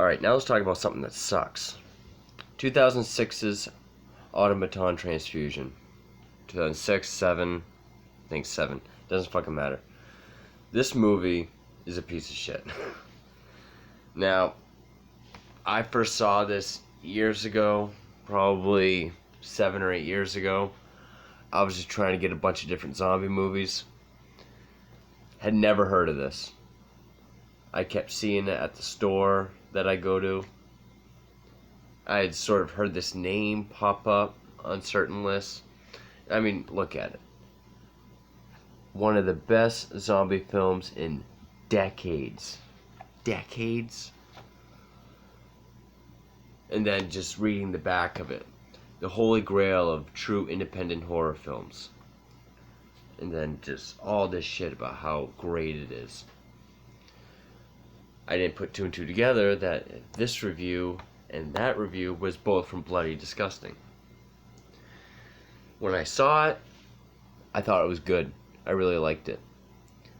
Alright, now let's talk about something that sucks. 2006's Automaton Transfusion. 2006, 7, I think 7. Doesn't fucking matter. This movie is a piece of shit. Now, I first saw this years ago, probably 7 or 8 years ago. I was just trying to get a bunch of different zombie movies. Had never heard of this. I kept seeing it at the store that I go to. I had sort of heard this name pop up on certain lists. I mean, look at it. One of the best zombie films in decades. Decades? And then just reading the back of it. The holy grail of true independent horror films. And then just all this shit about how great it is. I didn't put two and two together that this review and that review was both from Bloody Disgusting. When I saw it, I thought it was good. I really liked it.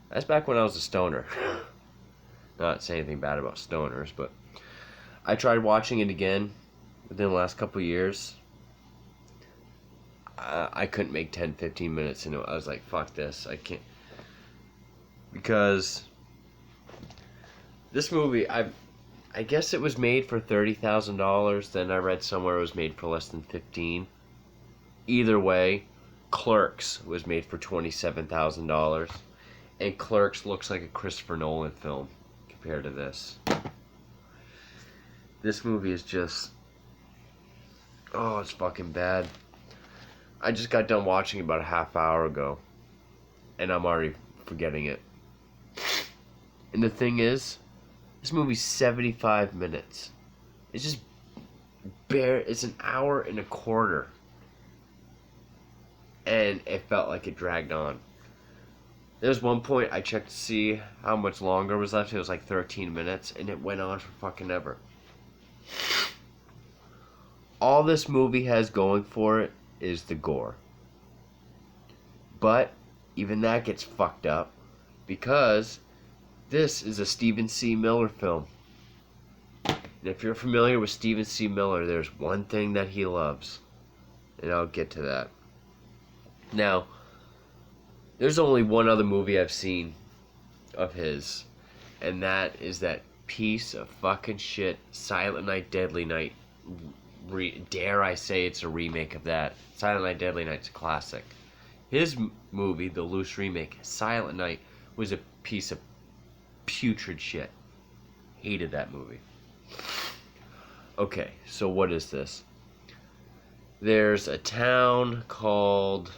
That's back when I was a stoner. Not saying anything bad about stoners, but I tried watching it again within the last couple of years. I couldn't make 10-15 minutes into it. I was like, fuck this. I can't. Because this movie, I guess it was made for $30,000. Then I read somewhere it was made for less than 15. Either way, Clerks was made for $27,000. And Clerks looks like a Christopher Nolan film compared to this. This movie is just... oh, it's fucking bad. I just got done watching it about a half hour ago. And I'm already forgetting it. And the thing is, this movie's 75 minutes. It's just it's an hour and a quarter. And it felt like it dragged on. There was one point I checked to see how much longer was left. It was like 13 minutes. And it went on for fucking ever. All this movie has going for it is the gore. But even that gets fucked up. Because this is a Stephen C. Miller film. And if you're familiar with Stephen C. Miller, there's one thing that he loves. And I'll get to that. Now, there's only one other movie I've seen of his. And that is that piece of fucking shit, Silent Night, Deadly Night. Dare I say it's a remake of that. Silent Night, Deadly Night's a classic. His movie, the loose remake, Silent Night, was a piece of putrid shit. Hated that movie. Okay, so what is this? There's a town called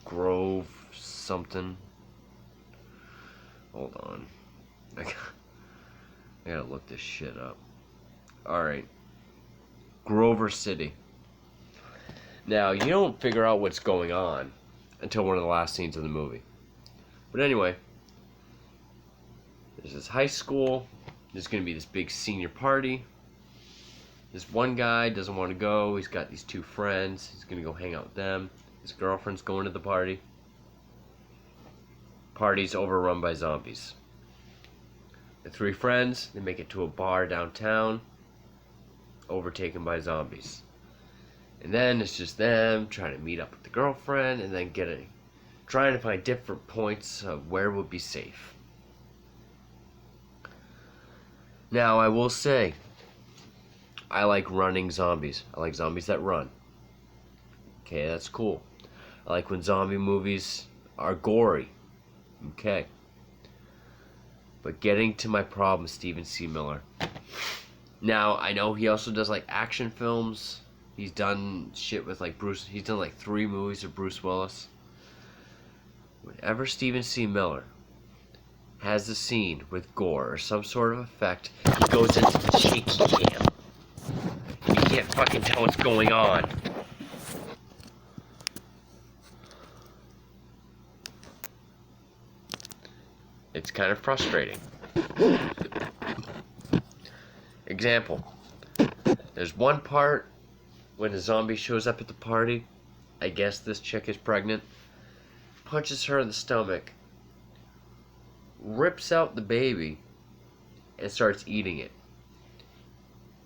Grove something. Hold on. I gotta look this shit up. Alright. Grover City. Now, you don't figure out what's going on until one of the last scenes of the movie. But anyway, there's this high school. There's going to be this big senior party. This one guy doesn't want to go. He's got these two friends. He's going to go hang out with them. His girlfriend's going to the party. Party's overrun by zombies. The three friends, they make it to a bar downtown, overtaken by zombies. And then it's just them trying to meet up with the girlfriend and then trying to find different points of where would be safe. Now, I will say, I like running zombies. I like zombies that run. Okay, that's cool. I like when zombie movies are gory. Okay. But getting to my problem, Stephen C. Miller. Now, I know he also does like action films. He's done shit with like Bruce. He's done like 3 movies of Bruce Willis. Whenever Stephen C. Miller has a scene with gore or some sort of effect, he goes into the Shaky-Cam. You can't fucking tell what's going on. It's kind of frustrating. Example. There's one part when a zombie shows up at the party. I guess this chick is pregnant. Punches her in the stomach rips out the baby and starts eating it.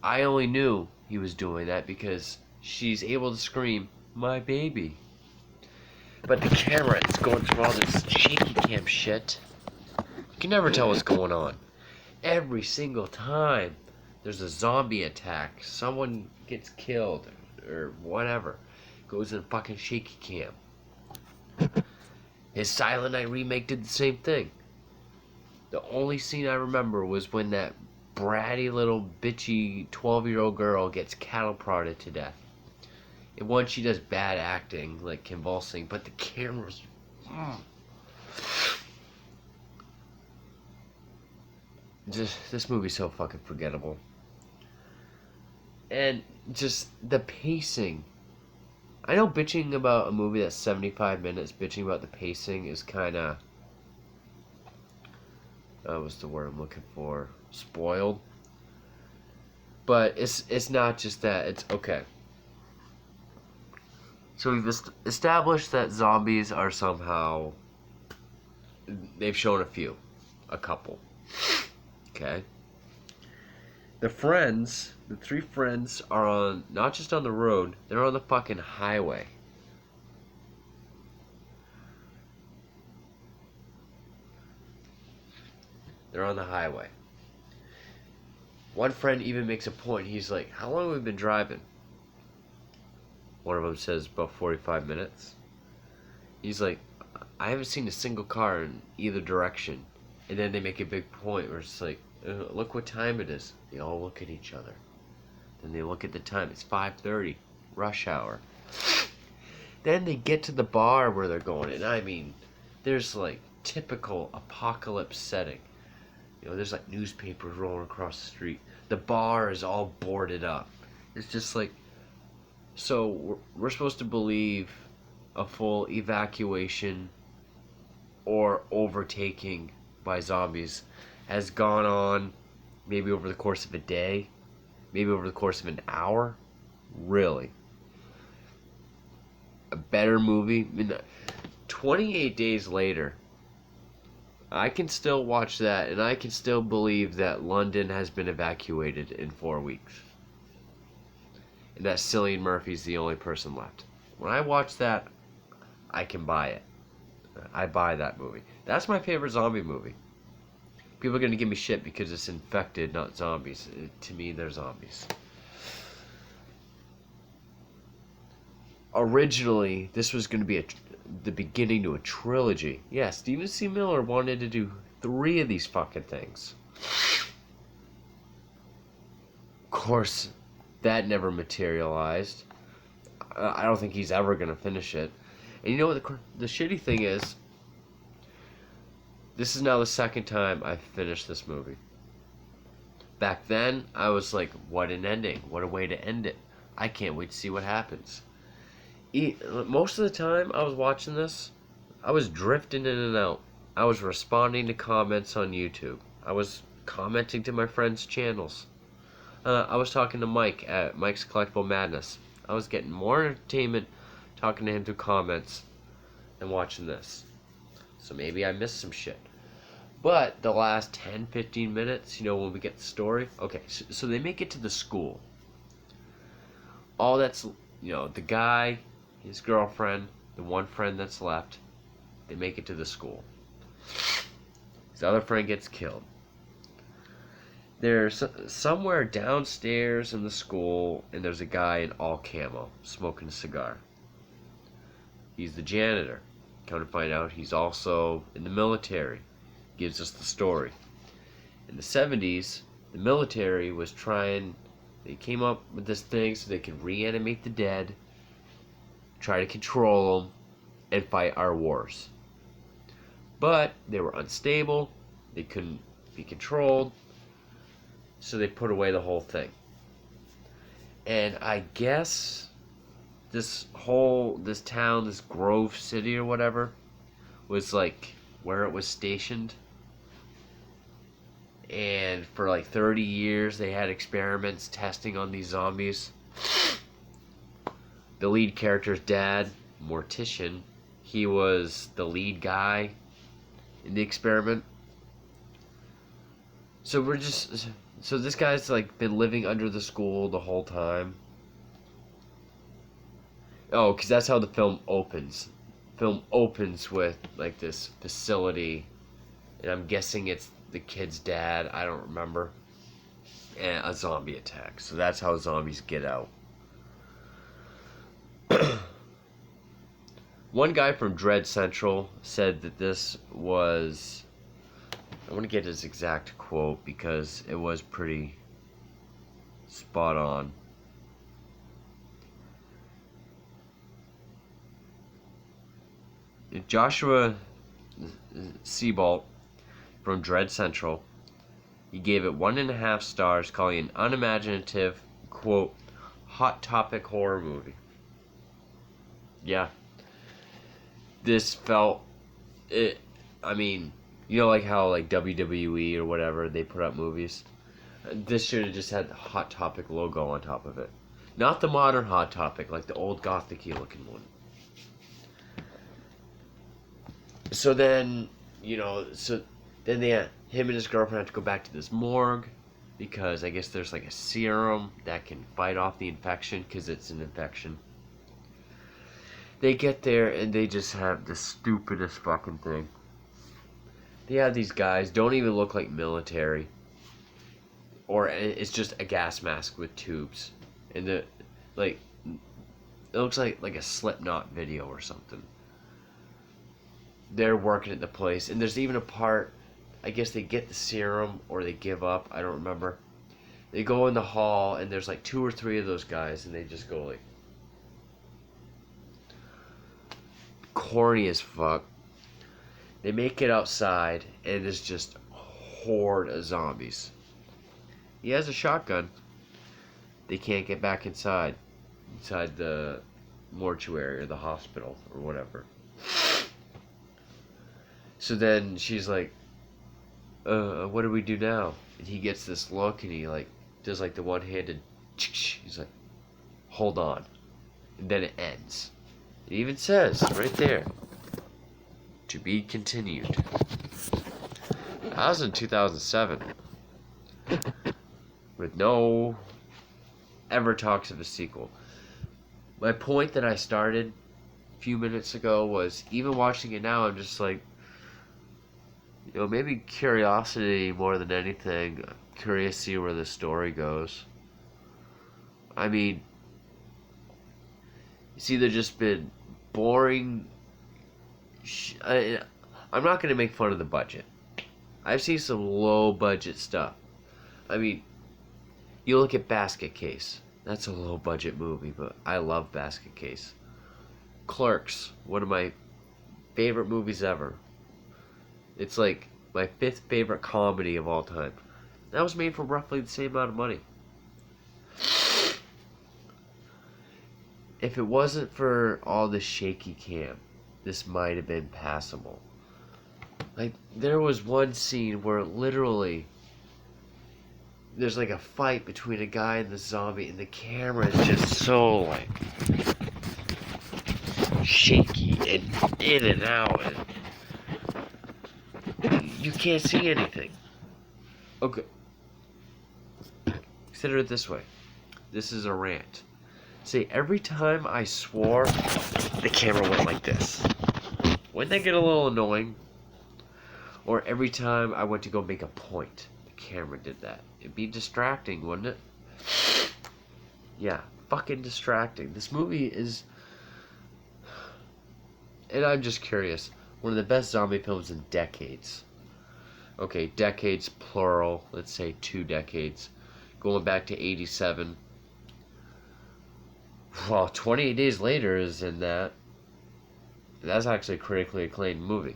I only knew he was doing that because she's able to scream, "My baby." But the camera is going through all this Shaky-Cam shit. You can never tell what's going on. Every single time there's a zombie attack, someone gets killed, or whatever, goes in fucking Shaky-Cam. His Silent Night remake did the same thing. The only scene I remember was when that bratty little bitchy 12-year-old girl gets cattle prodded to death. And one, she does bad acting, like convulsing, but the camera's... This movie's so fucking forgettable. And just the pacing. I know bitching about a movie that's 75 minutes, bitching about the pacing is kind of... what's the word I'm looking for? Spoiled. But it's not just that. It's okay. So we've established that zombies are somehow... They've shown a couple. Okay. The three friends are on, not just on the road, they're on the fucking highway. They're on the highway. One friend even makes a point. He's like, "How long have we been driving?" One of them says about 45 minutes. He's like, "I haven't seen a single car in either direction." And then they make a big point where it's like, "Look what time it is." They all look at each other. Then they look at the time. It's 5:30, rush hour. Then they get to the bar where they're going. And I mean, there's like typical apocalypse setting. You know, there's like newspapers rolling across the street. The bar is all boarded up. It's just like, so we're supposed to believe a full evacuation or overtaking by zombies has gone on maybe over the course of a day, maybe over the course of an hour. Really? A better movie? I mean, 28 days later, I can still watch that and I can still believe that London has been evacuated in 4 weeks. And that Cillian Murphy's the only person left. When I watch that, I can buy it. I buy that movie. That's my favorite zombie movie. People are going to give me shit because it's infected, not zombies. To me, they're zombies. Originally, this was going to be the beginning to a trilogy. Yeah, Stephen C. Miller wanted to do 3 of these fucking things. Of course, that never materialized. I don't think he's ever going to finish it. And you know what the shitty thing is? This is now the second time I've finished this movie. Back then, I was like, what an ending. What a way to end it. I can't wait to see what happens. Most of the time I was watching this, I was drifting in and out. I was responding to comments on YouTube. I was commenting to my friends' channels. I was talking to Mike at Mike's Collectible Madness. I was getting more entertainment talking to him through comments than watching this. So maybe I missed some shit. But the last 10-15 minutes, you know, when we get the story. Okay, so they make it to the school. All that's, you know, the guy, his girlfriend, the one friend that's left, they make it to the school. His other friend gets killed. There's somewhere downstairs in the school, and there's a guy in all camo, smoking a cigar. He's the janitor. Come to find out, he's also in the military. Gives us the story. In the 70s, the military was they came up with this thing so they could reanimate the dead, try to control them, and fight our wars. But they were unstable, they couldn't be controlled, so they put away the whole thing. And I guess this town, this Grove City or whatever, was like where it was stationed. And for like 30 years they had experiments testing on these zombies. The lead character's dad, Mortician, he was the lead guy in the experiment. So we're just... So this guy's, like, been living under the school the whole time. Oh, because that's how the film opens. Film opens with, like, this facility. And I'm guessing it's the kid's dad. I don't remember. And a zombie attack. So that's how zombies get out. One guy from Dread Central said that this was... I want to get his exact quote because it was pretty spot on. Joshua Seabolt from Dread Central, he gave it 1.5 stars, calling it an unimaginative, quote, hot topic horror movie. Yeah. This felt... it. I mean, you know, like how like WWE or whatever, they put up movies? This should have just had the Hot Topic logo on top of it. Not the modern Hot Topic, like the old gothic-y looking one. So then, you know, then him and his girlfriend have to go back to this morgue because I guess there's like a serum that can fight off the infection because it's an infection. They get there and they just have the stupidest fucking thing. They have these guys, don't even look like military. Or it's just a gas mask with tubes. And it looks like a Slipknot video or something. They're working at the place, and there's even a part, I guess they get the serum or they give up, I don't remember. They go in the hall and there's like 2 or 3 of those guys and they just go like corny as fuck. They make it outside and it's just a horde of zombies. He has a shotgun. They can't get back inside the mortuary or the hospital or whatever. So then she's like, what do we do now? And he gets this look and he like does like the one-handed, he's like, hold on. And then it ends. It even says right there, to be continued. That was in 2007. With no ever talks of a sequel. My point that I started a few minutes ago was, even watching it now, I'm just like, you know, maybe curiosity more than anything. I'm curious to see where the story goes. I mean, it's either just been boring. I'm not going to make fun of the budget. I've seen some low budget stuff. I mean, you look at Basket Case. That's a low budget movie, but I love Basket Case. Clerks, one of my favorite movies ever. It's like my 5th favorite comedy of all time. That was made for roughly the same amount of money. If it wasn't for all the Shaky-Cam, this might have been passable. Like, there was one scene where literally there's like a fight between a guy and the zombie, and the camera is just so like shaky and in and out, and you can't see anything. Okay. Consider it this way. This is a rant. Say, every time I swore, the camera went like this. Wouldn't that get a little annoying? Or every time I went to go make a point, the camera did that. It'd be distracting, wouldn't it? Yeah, fucking distracting. This movie is... And I'm just curious. One of the best zombie films in decades. Okay, decades plural. Let's say 2 decades. Going back to 87. Well, 28 Days Later is in that. That's actually a critically acclaimed movie.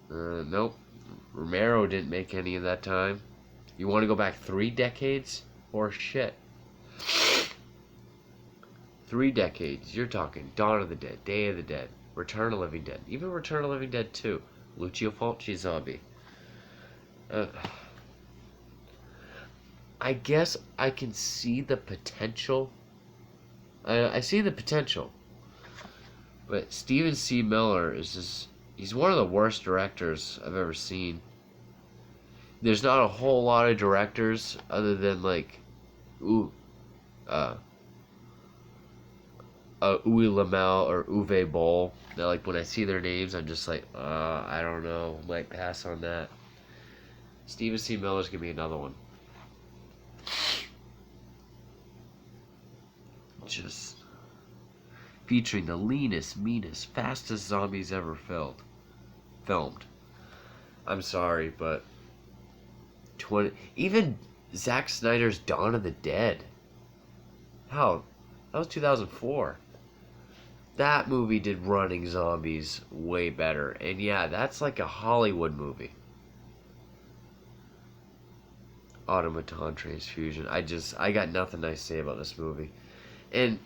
Nope. Romero didn't make any of that time. You want to go back 3 decades? Or shit. 3 decades. You're talking Dawn of the Dead, Day of the Dead, Return of the Living Dead. Even Return of the Living Dead 2. Lucio Fulci zombie. I guess I can see the potential. I see the potential. But Stephen C. Miller is just He's one of the worst directors I've ever seen. There's not a whole lot of directors other than like, ooh, uh, Uwe Lamel or Uwe Boll. That like when I see their names, I'm just like, I don't know, might pass on that. Steven C. Miller's gonna be another one. Just featuring the leanest, meanest, fastest zombies ever filmed. I'm sorry, but even Zack Snyder's Dawn of the Dead. How? That was 2004. That movie did running zombies way better. And yeah, that's like a Hollywood movie. Automaton Transfusion. I got nothing nice to say about this movie. And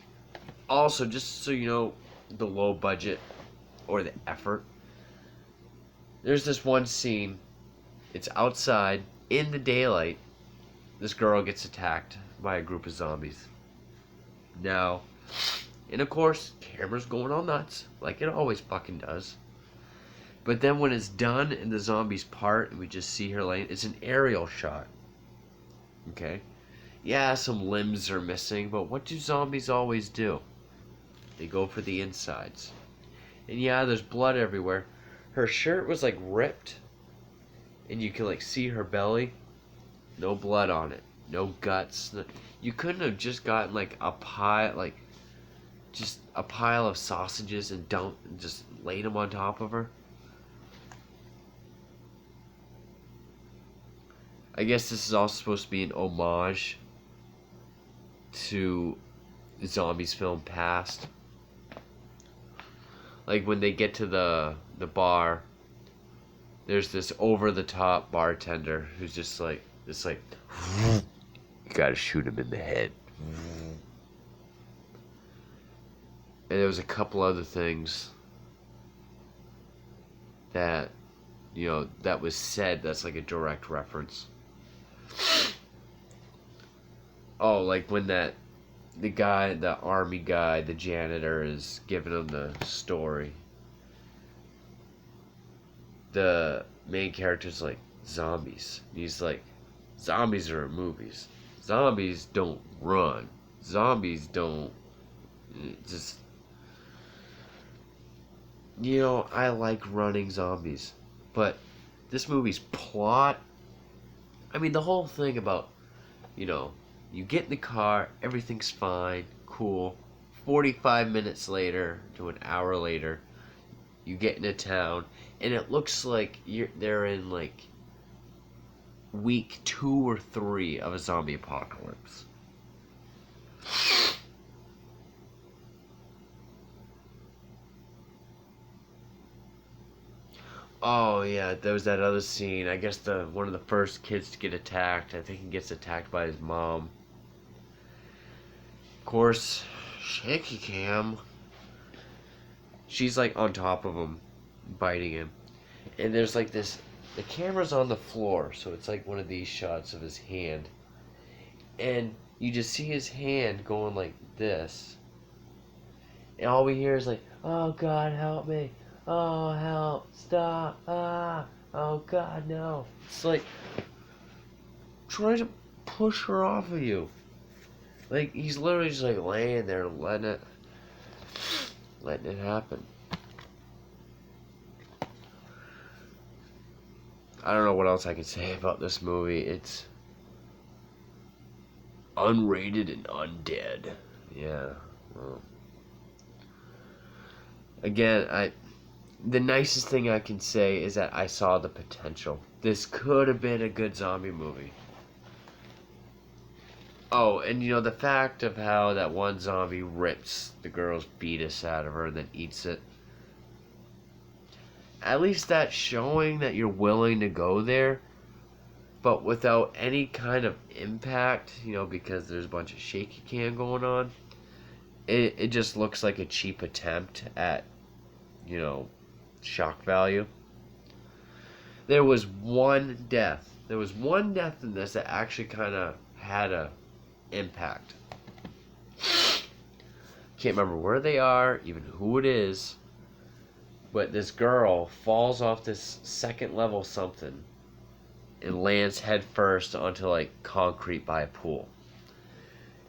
also, just so you know, the low budget or the effort, there's this one scene. It's outside in the daylight. This girl gets attacked by a group of zombies. Now, and of course, camera's going all nuts, like it always fucking does. But then when it's done and the zombies part and we just see her laying, it's an aerial shot. Okay? Yeah, some limbs are missing, but what do zombies always do? They go for the insides. And yeah, there's blood everywhere. Her shirt was like ripped, and you can like see her belly. No blood on it. No guts. You couldn't have just gotten like a pile, like just a pile of sausages and just laid them on top of her. I guess this is also supposed to be an homage to zombies film past. Like when they get to the bar, there's this over the top bartender who's just like this like you gotta shoot him in the head. And there was a couple other things that, you know, that was said that's like a direct reference. Oh, like when the army guy, the janitor is giving him the story. The main character's like, zombies. And he's like, zombies are in movies. Zombies don't run. Zombies don't just... You know, I like running zombies. But this movie's plot... I mean, the whole thing about, you know, you get in the car, everything's fine, cool. 45 minutes later to an hour later, you get into town, and it looks like they're in like week 2 or 3 of a zombie apocalypse. Oh yeah, there was that other scene. I guess one of the first kids to get attacked. I think he gets attacked by his mom. Of course, Shaky-Cam. She's like on top of him, biting him. And there's like this, the camera's on the floor, so it's like one of these shots of his hand. And you just see his hand going like this. And all we hear is like, oh God, help me. Oh, help, stop, oh God, no. It's like, try to push her off of you. Like, he's literally just like laying there letting it happen. I don't know what else I can say about this movie. It's unrated and undead. Yeah. Well. Again, the nicest thing I can say is that I saw the potential. This could have been a good zombie movie. Oh, and you know, the fact of how that one zombie rips the girl's fetus out of her and then eats it. At least that's showing that you're willing to go there, but without any kind of impact, you know, because there's a bunch of Shaky-Cam going on. It just looks like a cheap attempt at, you know, shock value. There was one death. There was one death in this that actually kind of had a impact. Can't remember where they are, even who it is, But this girl falls off this second level something and lands head first onto like concrete by a pool.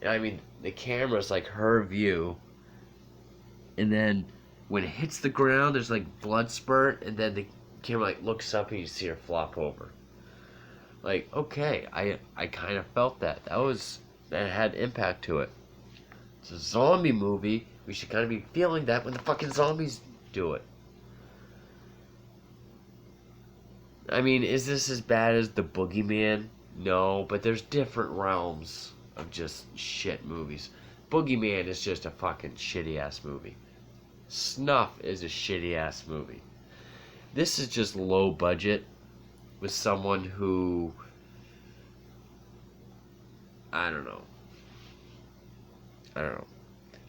And I mean, the camera's like her view, and then when it hits the ground, there's like blood spurt, and then the camera like looks up and you see her flop over. Like, okay, I kind of felt that. That had impact to it. It's a zombie movie. We should kind of be feeling that when the fucking zombies do it. I mean, is this as bad as The Boogeyman? No, but there's different realms of just shit movies. Boogeyman is just a fucking shitty ass movie. Snuff is a shitty ass movie. This is just low budget with someone who, I don't know.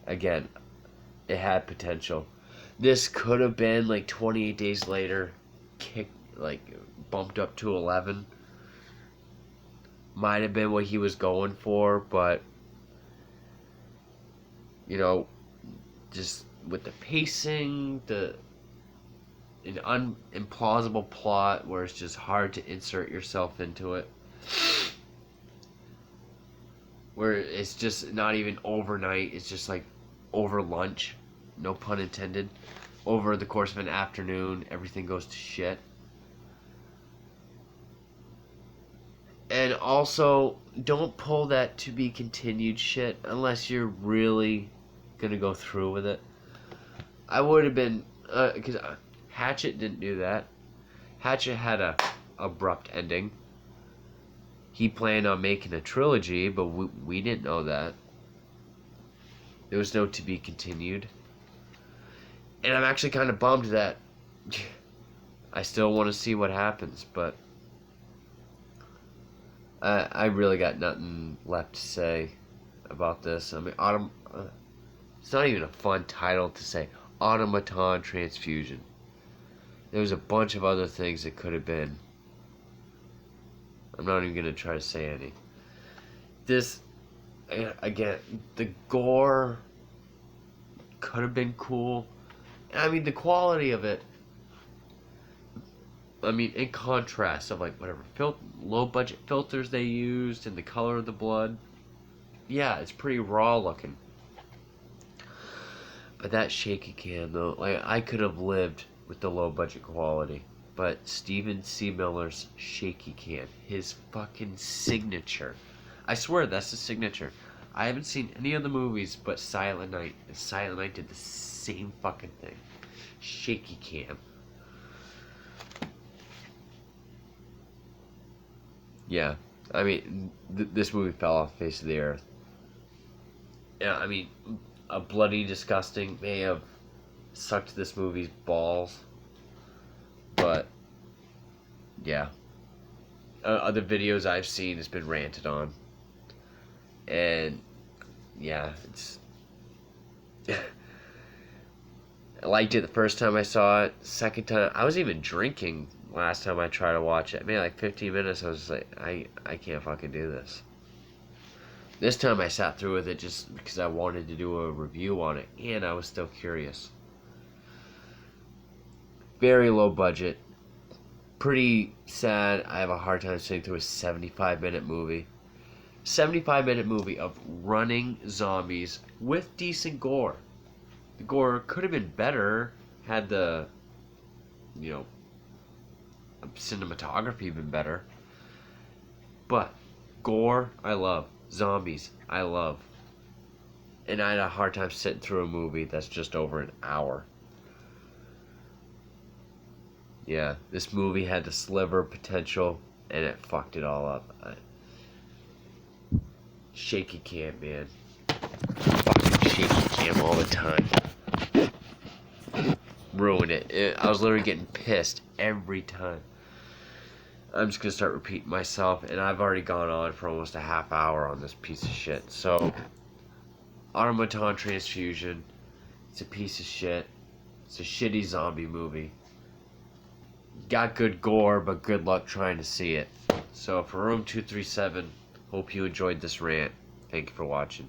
Again, it had potential. This could have been like 28 Days Later, bumped up to 11. Might have been what he was going for, but you know, just with the pacing, an implausible plot where it's just hard to insert yourself into it, where it's just not even overnight, it's just like over lunch, no pun intended, over the course of an afternoon, everything goes to shit. And also, don't pull that to be continued shit unless you're really gonna go through with it. I would have been, because Hatchet didn't do that. Hatchet had a abrupt ending. He planned on making a trilogy, but we didn't know that. There was no to be continued. And I'm actually kind of bummed that I still want to see what happens, but I really got nothing left to say about this. I mean, it's not even a fun title to say. Automaton Transfusion. There was a bunch of other things it could have been. I'm not even going to try to say any. This, again, the gore could have been cool. I mean, the quality of it, I mean, in contrast of like whatever low budget filters they used and the color of the blood, yeah, it's pretty raw looking. But that Shaky-Cam though, like I could have lived with the low budget quality. But Stephen C. Miller's Shaky-Cam, his fucking signature. I swear that's his signature. I haven't seen any of the movies but Silent Night, and Silent Night did the same fucking thing. Shaky-Cam. Yeah, I mean, this movie fell off the face of the earth. Yeah, I mean, a bloody disgusting may have sucked this movie's balls, but yeah, other videos I've seen has been ranted on, and yeah, it's I liked it the first time I saw it. Second time, I was even drinking last time I tried to watch it. Maybe like 15 minutes, I was just like, I can't fucking do this. This time I sat through with it just because I wanted to do a review on it, and I was still curious. Very low budget. Pretty sad. I have a hard time sitting through a 75-minute movie. 75-minute movie of running zombies with decent gore. The gore could have been better had the, cinematography been better. But gore, I love. Zombies, I love. And I had a hard time sitting through a movie that's just over an hour. Yeah, this movie had the sliver of potential, and it fucked it all up. Shaky-Cam, man. Fucking Shaky-Cam all the time. Ruin it. I was literally getting pissed every time. I'm just going to start repeating myself, and I've already gone on for almost a half hour on this piece of shit. So, Automaton Transfusion, it's a piece of shit. It's a shitty zombie movie. Got good gore, but good luck trying to see it. So, for Room 237, hope you enjoyed this rant. Thank you for watching.